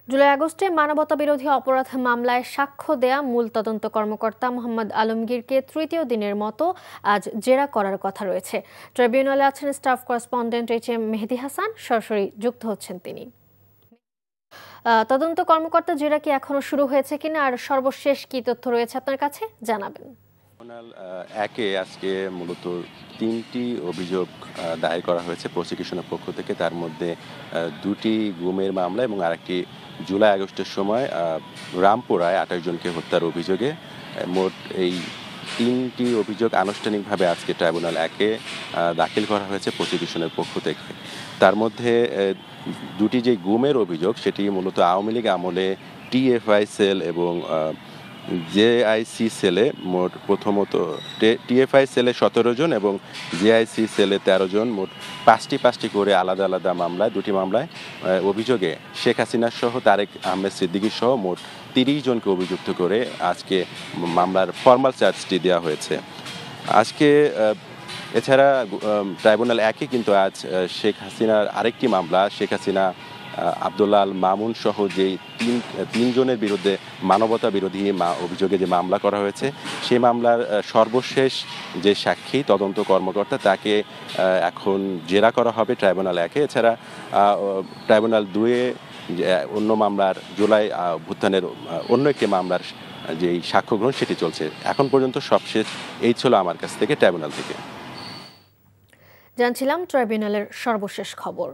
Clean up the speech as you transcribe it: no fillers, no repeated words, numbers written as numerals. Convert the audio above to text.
জুলাই আগস্টে মানবতাবিরোধী অপরাধ মামলায় সাক্ষ্য দেয়া মূল তদন্ত কর্মকর্তা মোহাম্মদ আলমগীরকে তৃতীয় দিনের মতো আজ জেরা করার কথা রয়েছে। ট্রাইব্যুনালে আছেন স্টাফ করেসপন্ডেন্ট HM মেহেদী হাসান, সরাসরি যুক্ত হচ্ছেন তিনি। তদন্ত কর্মকর্তা জেরা কি এখনো শুরু হয়েছে কিনা, আর সর্বশেষ কি তথ্য রয়েছে আপনার কাছে জানাবেন। একে আজকে মূলত 3টি অভিযোগ দায়ের করা হয়েছে প্রসিকিউশনের পক্ষ থেকে। তার মধ্যে 2টি গুমের মামলা এবং আরেকটি জুলাই আগস্টের সময় রামপুরায় 28 জনকে হত্যার অভিযোগে। মোট এই 3টি অভিযোগ আনুষ্ঠানিকভাবে আজকে ট্রাইব্যুনাল একে দাখিল করা হয়েছে প্রসিকিউশনের পক্ষ থেকে। তার মধ্যে 2টি যে গুমের অভিযোগ সেটি মূলত আওয়ামী লীগ আমলে TFI সেল এবং JIC সেলে মোট প্রথমত TFI সেলে 17 জন এবং JIC সেলে 13 জন, মোট 5টি করে আলাদা আলাদা মামলায় 2টি মামলায় অভিযোগে শেখ হাসিনা সহ তারেক আহমেদ সিদ্দিকী সহ মোট 30 জনকে অভিযুক্ত করে আজকে মামলার ফরমাল চার্জটি দেওয়া হয়েছে। আজকে এছাড়া ট্রাইব্যুনাল একই কিন্তু আজ শেখ হাসিনার আরেকটি মামলা, শেখ হাসিনা আব্দুল্লাহ আল মামুন সহ যেই তিনজনের বিরুদ্ধে মানবতা বিরোধী অভিযোগে যে মামলা করা হয়েছে, সেই মামলার সর্বশেষ যে সাক্ষী তদন্ত কর্মকর্তা তাকে এখন জেরা করা হবে ট্রাইব্যুনাল একে। এছাড়া ট্রাইব্যুনাল 2-এ অন্য মামলার জুলাই অভ্যুত্থানের অন্য একটি মামলার যেই সাক্ষ্য গ্রহণ সেটি চলছে। এখন পর্যন্ত সবশেষ এই ছিল আমার কাছ থেকে ট্রাইব্যুনাল থেকে। জানছিলাম ট্রাইব্যুনালের সর্বশেষ খবর।